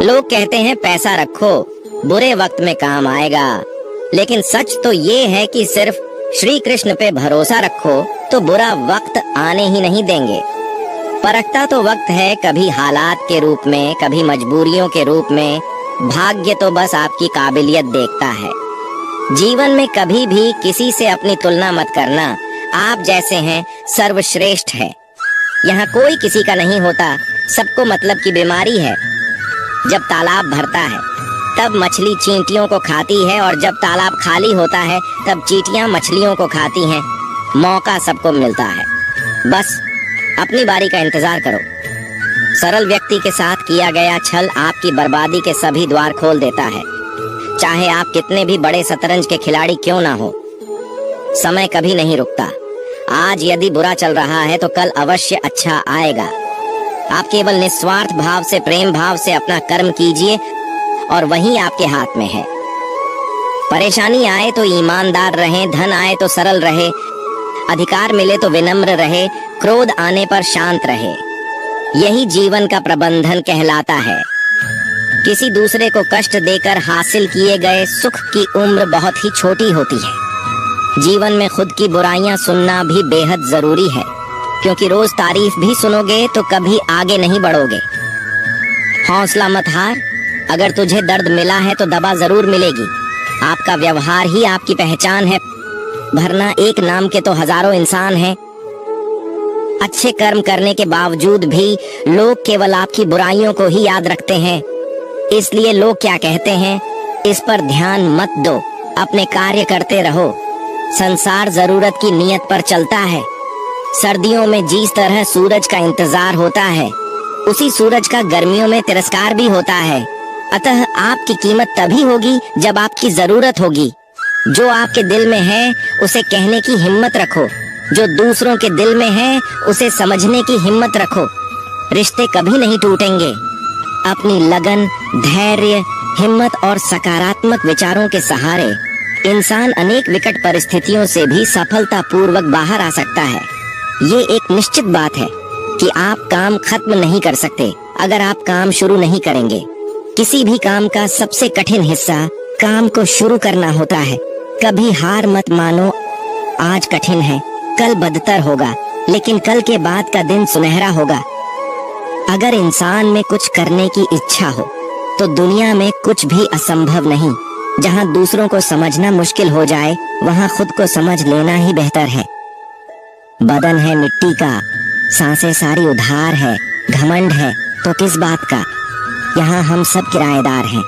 लोग कहते हैं पैसा रखो, बुरे वक्त में काम आएगा, लेकिन सच तो ये है कि सिर्फ श्री कृष्ण पे भरोसा रखो तो बुरा वक्त आने ही नहीं देंगे। परखता तो वक्त है, कभी हालात के रूप में, कभी मजबूरियों के रूप में। भाग्य तो बस आपकी काबिलियत देखता है। जीवन में कभी भी किसी से अपनी तुलना मत करना। आप जैसे हैं सर्वश्रेष्ठ है। यहाँ कोई किसी का नहीं होता, सबको मतलब की बीमारी है। जब तालाब भरता है तब मछली चींटियों को खाती है, और जब तालाब खाली होता है तब चींटियां मछलियों को खाती हैं। मौका सबको मिलता है, बस अपनी बारी का इंतजार करो। सरल व्यक्ति के साथ किया गया छल आपकी बर्बादी के सभी द्वार खोल देता है। चाहे आप कितने भी बड़े शतरंज के खिलाड़ी क्यों ना हो, समय कभी नहीं रुकता। आज यदि बुरा चल रहा है तो कल अवश्य अच्छा आएगा। आप केवल निस्वार्थ भाव से, प्रेम भाव से अपना कर्म कीजिए और वही आपके हाथ में है। परेशानी आए तो ईमानदार रहें, धन आए तो सरल रहे, अधिकार मिले तो विनम्र रहे, क्रोध आने पर शांत रहे। यही जीवन का प्रबंधन कहलाता है। किसी दूसरे को कष्ट देकर हासिल किए गए सुख की उम्र बहुत ही छोटी होती है। जीवन में खुद की बुराइयां सुनना भी बेहद जरूरी है, क्योंकि रोज तारीफ भी सुनोगे तो कभी आगे नहीं बढ़ोगे। हौसला मत हार, अगर तुझे दर्द मिला है तो दवा जरूर मिलेगी। आपका व्यवहार ही आपकी पहचान है, वरना एक नाम के तो हजारों इंसान हैं। अच्छे कर्म करने के बावजूद भी लोग केवल आपकी बुराइयों को ही याद रखते हैं। इसलिए लोग क्या कहते हैं इस पर ध्यान मत दो, अपने कार्य करते रहो। संसार जरूरत की नियत पर चलता है। सर्दियों में जिस तरह सूरज का इंतजार होता है, उसी सूरज का गर्मियों में तिरस्कार भी होता है। अतः आपकी कीमत तभी होगी जब आपकी जरूरत होगी। जो आपके दिल में है उसे कहने की हिम्मत रखो, जो दूसरों के दिल में है उसे समझने की हिम्मत रखो। रिश्ते कभी नहीं टूटेंगे। अपनी लगन, धैर्य, हिम्मत और सकारात्मक विचारों के सहारे इंसान अनेक विकट परिस्थितियों से भी सफलतापूर्वक बाहर आ सकता है। ये एक निश्चित बात है कि आप काम खत्म नहीं कर सकते अगर आप काम शुरू नहीं करेंगे। किसी भी काम का सबसे कठिन हिस्सा काम को शुरू करना होता है। कभी हार मत मानो। आज कठिन है, कल बदतर होगा, लेकिन कल के बाद का दिन सुनहरा होगा। अगर इंसान में कुछ करने की इच्छा हो तो दुनिया में कुछ भी असंभव नहीं। जहाँ दूसरों को समझना मुश्किल हो जाए, वहाँ खुद को समझ लेना ही बेहतर है। बदन है मिट्टी का, सांसें सारी उधार है, घमंड है तो किस बात का। यहाँ हम सब किराएदार हैं।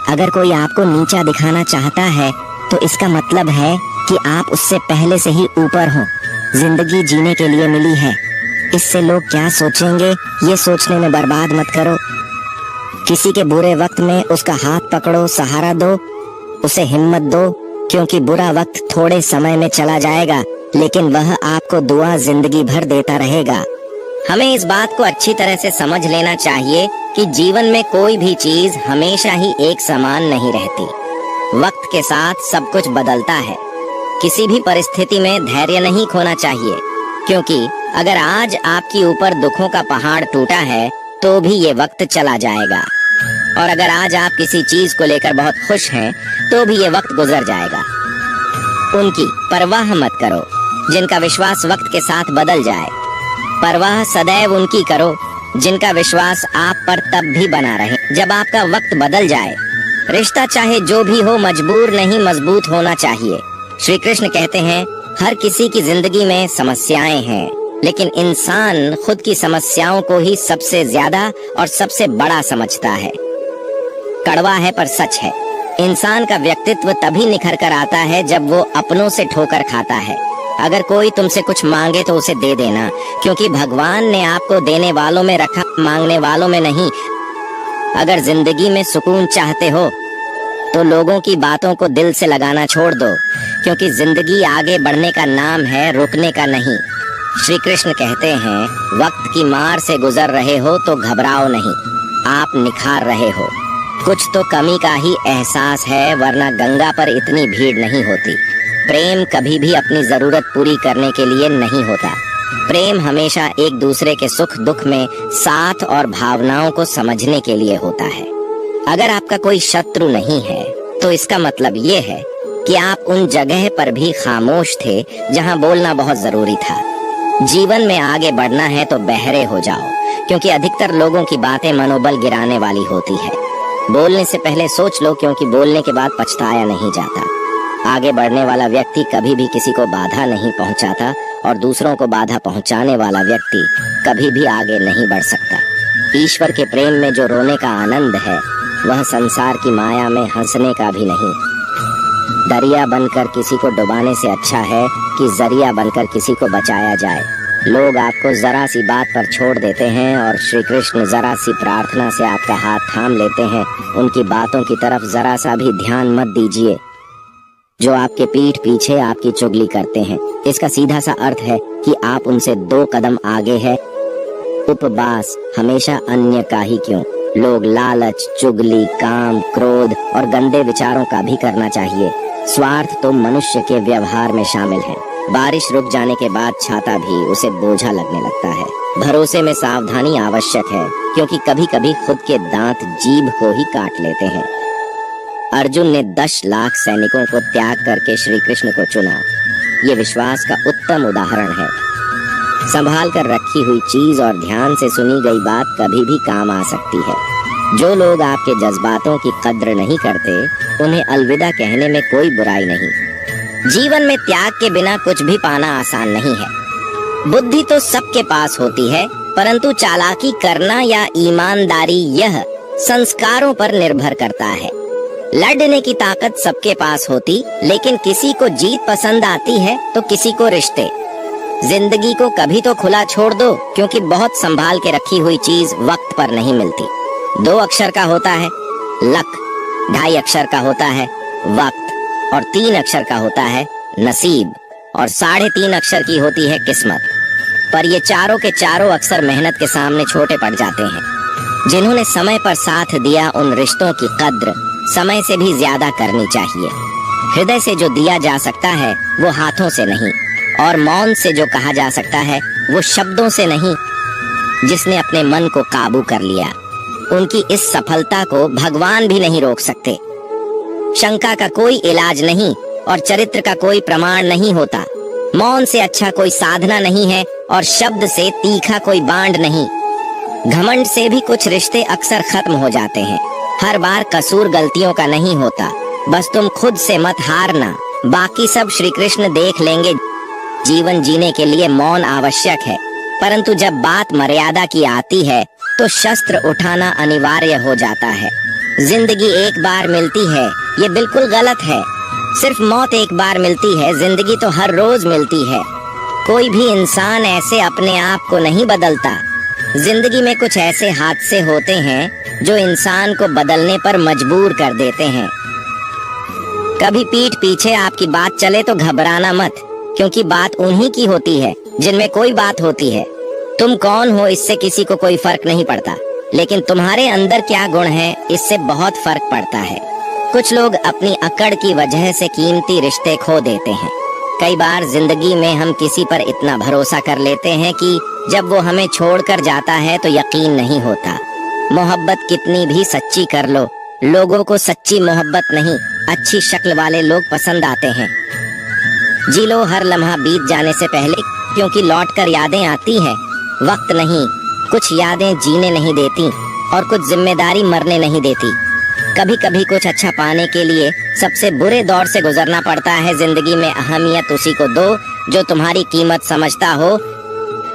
अगर कोई आपको नीचा दिखाना चाहता है तो इसका मतलब है कि आप उससे पहले से ही ऊपर हो। जिंदगी जीने के लिए मिली है, इससे लोग क्या सोचेंगे ये सोचने में बर्बाद मत करो। किसी के बुरे वक्त में उसका हाथ पकड़ो, सहारा दो, उसे हिम्मत दो, क्योंकि बुरा वक्त थोड़े समय में चला जाएगा, लेकिन वह आपको दुआ जिंदगी भर देता रहेगा। हमें इस बात को अच्छी तरह से समझ लेना चाहिए कि जीवन में कोई भी चीज हमेशा ही एक समान नहीं रहती। वक्त के साथ सब कुछ बदलता है। किसी भी परिस्थिति में धैर्य नहीं खोना चाहिए, क्योंकि अगर आज आपके ऊपर दुखों का पहाड़ टूटा है तो भी ये वक्त चला जाएगा, और अगर आज आप किसी चीज को लेकर बहुत खुश हैं तो भी ये वक्त गुजर जाएगा। उनकी परवाह मत करो जिनका विश्वास वक्त के साथ बदल जाए। परवाह सदैव उनकी करो जिनका विश्वास आप पर तब भी बना रहे जब आपका वक्त बदल जाए। रिश्ता चाहे जो भी हो मजबूर नहीं, मजबूत होना चाहिए। श्री कृष्ण कहते हैं हर किसी की जिंदगी में समस्याएं हैं, लेकिन इंसान खुद की समस्याओं को ही सबसे ज्यादा और सबसे बड़ा समझता है। कड़वा है पर सच है। इंसान का व्यक्तित्व तभी निखर कर आता है जब वो अपनों से ठोकर खाता है। अगर कोई तुमसे कुछ मांगे तो उसे दे देना, क्योंकि भगवान ने आपको देने वालों में रखा, मांगने वालों में नहीं। अगर जिंदगी में सुकून चाहते हो तो लोगों की बातों को दिल से लगाना छोड़ दो, क्योंकि जिंदगी आगे बढ़ने का नाम है, रुकने का नहीं। श्री कृष्ण कहते हैं वक्त की मार से गुजर रहे हो तो घबराओ नहीं, आप निखार रहे हो। कुछ तो कमी का ही एहसास है, वरना गंगा पर इतनी भीड़ नहीं होती। प्रेम कभी भी अपनी जरूरत पूरी करने के लिए नहीं होता। प्रेम हमेशा एक दूसरे के सुख दुख में साथ और भावनाओं को समझने के लिए होता है। अगर आपका कोई शत्रु नहीं है तो इसका मतलब ये है कि आप उन जगह पर भी खामोश थे जहां बोलना बहुत जरूरी था। जीवन में आगे बढ़ना है तो बहरे हो जाओ, क्योंकि अधिकतर लोगों की बातें मनोबल गिराने वाली होती है। बोलने से पहले सोच लो, क्योंकि बोलने के बाद पछताया नहीं जाता। आगे बढ़ने वाला व्यक्ति कभी भी किसी को बाधा नहीं पहुंचाता और दूसरों को बाधा पहुंचाने वाला व्यक्ति कभी भी आगे नहीं बढ़ सकता। ईश्वर के प्रेम में जो रोने का आनंद है वह संसार की माया में हंसने का भी नहीं। दरिया बनकर किसी को डुबाने से अच्छा है कि जरिया बनकर किसी को बचाया जाए। लोग आपको जरा सी बात पर छोड़ देते हैं और श्री कृष्ण जरा सी प्रार्थना से आपका हाथ थाम लेते हैं। उनकी बातों की तरफ जरा सा भी ध्यान मत दीजिए जो आपके पीठ पीछे आपकी चुगली करते हैं। इसका सीधा सा अर्थ है कि आप उनसे 2 कदम आगे है। उपवास हमेशा अन्य का ही क्यों, लोग लालच, चुगली, काम, क्रोध और गंदे विचारों का भी करना चाहिए। स्वार्थ तो मनुष्य के व्यवहार में शामिल है। बारिश रुक जाने के बाद छाता भी उसे बोझा लगने लगता है। भरोसे में सावधानी आवश्यक है, क्योंकि कभी कभी खुद के दांत जीभ को ही काट लेते हैं। अर्जुन ने 10 लाख सैनिकों को त्याग करके श्री कृष्ण को चुना। ये विश्वास का उत्तम उदाहरण है। संभाल कर रखी हुई चीज और ध्यान से सुनी गई बात कभी भी काम आ सकती है। जो लोग आपके जज्बातों की कद्र नहीं करते, उन्हें अलविदा कहने में कोई बुराई नहीं। जीवन में त्याग के बिना कुछ भी पाना आसान नहीं है। बुद्धि तो सबके पास होती है, परंतु चालाकी करना या ईमानदारी यह संस्कारों पर निर्भर करता है। लड़ने की ताकत सबके पास होती, लेकिन किसी को जीत पसंद आती है तो किसी को रिश्ते। जिंदगी को कभी तो खुला छोड़ दो, क्योंकि बहुत संभाल के रखी हुई चीज वक्त पर नहीं मिलती। 2 अक्षर का होता है लक, 2.5 अक्षर का होता है वक्त और 3 अक्षर का होता है नसीब और 3.5 अक्षर की होती है किस्मत। पर ये चारों के चारों अक्षर मेहनत के सामने छोटे पड़ जाते हैं। जिन्होंने समय पर साथ दिया, उन रिश्तों की कद्र समय से भी ज्यादा करनी चाहिए। हृदय से जो दिया जा सकता है वो हाथों से नहीं, और मौन से जो कहा जा सकता है वो शब्दों से नहीं। जिसने अपने मन को काबू कर लिया, उनकी इस सफलता को भगवान भी नहीं रोक सकते। शंका का कोई इलाज नहीं और चरित्र का कोई प्रमाण नहीं होता। मौन से अच्छा कोई साधना नहीं है और शब्द से तीखा कोई बांड नहीं। घमंड से भी कुछ रिश्ते अक्सर खत्म हो जाते हैं। हर बार कसूर गलतियों का नहीं होता। बस तुम खुद से मत हारना, बाकी सब श्री कृष्ण देख लेंगे। जीवन जीने के लिए मौन आवश्यक है, परंतु जब बात मर्यादा की आती है तो शस्त्र उठाना अनिवार्य हो जाता है। जिंदगी एक बार मिलती है, ये बिल्कुल गलत है। सिर्फ मौत एक बार मिलती है, जिंदगी तो हर रोज मिलती है। कोई भी इंसान ऐसे अपने आप को नहीं बदलता। जिंदगी में कुछ ऐसे हादसे होते हैं जो इंसान को बदलने पर मजबूर कर देते हैं। कभी पीठ पीछे आपकी बात चले तो घबराना मत, क्योंकि बात उन्हीं की होती है जिनमें कोई बात होती है। तुम कौन हो इससे किसी को कोई फर्क नहीं पड़ता, लेकिन तुम्हारे अंदर क्या गुण है इससे बहुत फर्क पड़ता है। कुछ लोग अपनी अकड़ की वजह से कीमती रिश्ते खो देते हैं। कई बार जिंदगी में हम किसी पर इतना भरोसा कर लेते हैं कि जब वो हमें छोड़कर जाता है तो यकीन नहीं होता। मोहब्बत कितनी भी सच्ची कर लो, लोगों को सच्ची मोहब्बत नहीं, अच्छी शक्ल वाले लोग पसंद आते हैं। जी लो हर लम्हा बीत जाने से पहले, क्योंकि लौट कर यादें आती हैं। वक्त नहीं, कुछ यादें जीने नहीं देती और कुछ जिम्मेदारी मरने नहीं देती। कभी कभी कुछ अच्छा पाने के लिए सबसे बुरे दौर से गुजरना पड़ता है। जिंदगी में अहमियत उसी को दो जो तुम्हारी कीमत समझता हो।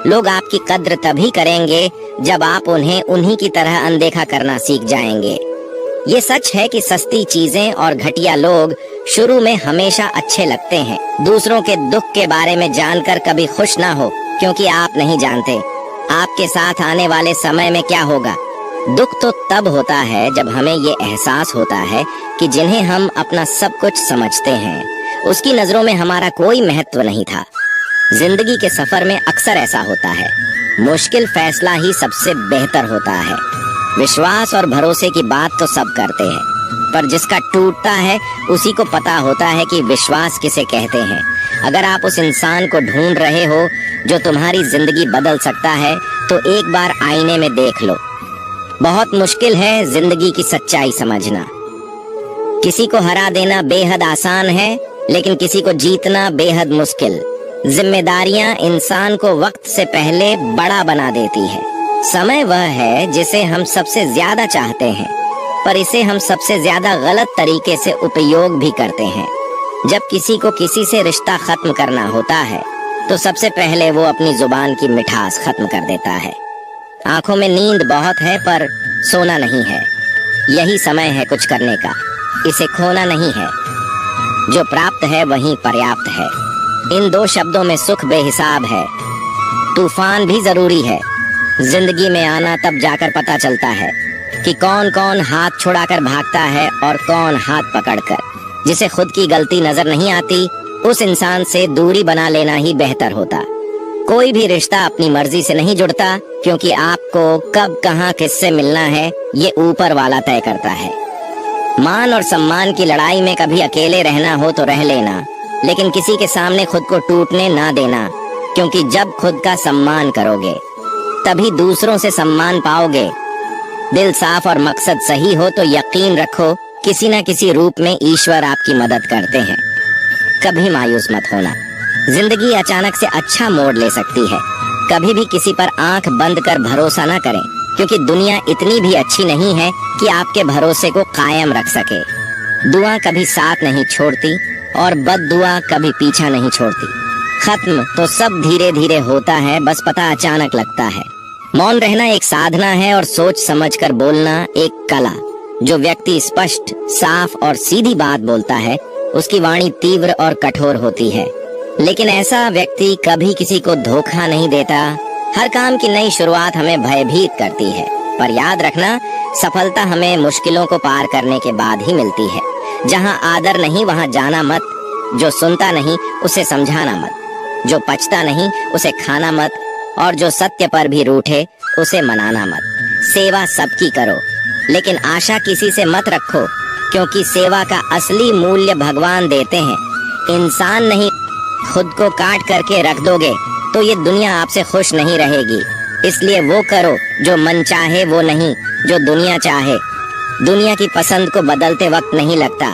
लोग आपकी कद्र तभी करेंगे जब आप उन्हें उन्हीं की तरह अनदेखा करना सीख जाएंगे। ये सच है कि सस्ती चीजें और घटिया लोग शुरू में हमेशा अच्छे लगते हैं। दूसरों के दुख के बारे में जानकर कभी खुश ना हो, क्योंकि आप नहीं जानते आपके साथ आने वाले समय में क्या होगा। दुख तो तब होता है जब हमें ये एहसास होता है कि जिन्हें हम अपना सब कुछ समझते हैं उसकी नजरों में हमारा कोई महत्व नहीं था। जिंदगी के सफर में अक्सर ऐसा होता है। मुश्किल फैसला ही सबसे बेहतर होता है। विश्वास और भरोसे की बात तो सब करते हैं, पर जिसका टूटता है उसी को पता होता है कि विश्वास किसे कहते हैं। अगर आप उस इंसान को ढूंढ रहे हो जो तुम्हारी जिंदगी बदल सकता है, तो एक बार आईने में देख लो। बहुत मुश्किल है जिंदगी की सच्चाई समझना। किसी को हरा देना बेहद आसान है, लेकिन किसी को जीतना बेहद मुश्किल। जिम्मेदारियां इंसान को वक्त से पहले बड़ा बना देती है। समय वह है जिसे हम सबसे ज्यादा चाहते हैं, पर इसे हम सबसे ज्यादा गलत तरीके से उपयोग भी करते हैं। जब किसी को किसी से रिश्ता खत्म करना होता है तो सबसे पहले वो अपनी जुबान की मिठास खत्म कर देता है। आंखों में नींद बहुत है पर सोना नहीं है। यही समय है कुछ करने का, इसे खोना नहीं है। जो प्राप्त है वही पर्याप्त है। इन दो शब्दों में सुख बेहिसाब है। तूफान भी जरूरी है। जिंदगी में आना तब जाकर पता चलता है कि कौन कौन हाथ छुड़ाकर भागता है और कौन हाथ पकड़कर। जिसे खुद की गलती नजर नहीं आती, उस इंसान से दूरी बना लेना ही बेहतर होता। कोई भी रिश्ता अपनी मर्जी से नहीं जुड़ता, क्योंकि आपको कब कहां किससे मिलना है ये ऊपर वाला तय करता है। मान और सम्मान की लड़ाई में कभी अकेले रहना हो तो रह लेना, लेकिन किसी के सामने खुद को टूटने ना देना, क्योंकि जब खुद का सम्मान करोगे तभी दूसरों से सम्मान पाओगे। दिल साफ और मकसद सही हो तो यकीन रखो किसी न किसी रूप में ईश्वर आपकी मदद करते हैं। कभी मायूस मत होना। जिंदगी अचानक से अच्छा मोड़ ले सकती है। कभी भी किसी पर आंख बंद कर भरोसा ना करें, क्योंकि दुनिया इतनी भी अच्छी नहीं है कि आपके भरोसे को कायम रख सके। दुआ कभी साथ नहीं छोड़ती और बद्दुआ कभी पीछा नहीं छोड़ती। खत्म तो सब धीरे धीरे होता है, बस पता अचानक लगता है। मौन रहना एक साधना है और सोच समझकर बोलना एक कला। जो व्यक्ति स्पष्ट, साफ और सीधी बात बोलता है उसकी वाणी तीव्र और कठोर होती है, लेकिन ऐसा व्यक्ति कभी किसी को धोखा नहीं देता। हर काम की नई शुरुआत हमें भयभीत करती है, पर याद रखना सफलता हमें मुश्किलों को पार करने के बाद ही मिलती है। जहाँ आदर नहीं वहाँ जाना मत। जो सुनता नहीं उसे समझाना मत। जो पचता नहीं उसे खाना मत, और जो सत्य पर भी रूठे उसे मनाना मत। सेवा सबकी करो, लेकिन आशा किसी से मत रखो, क्योंकि सेवा का असली मूल्य भगवान देते हैं, इंसान नहीं। खुद को काट करके रख दोगे तो ये दुनिया आपसे खुश नहीं रहेगी। इसलिए वो करो जो मन चाहे, वो नहीं जो दुनिया चाहे। दुनिया की पसंद को बदलते वक्त नहीं लगता।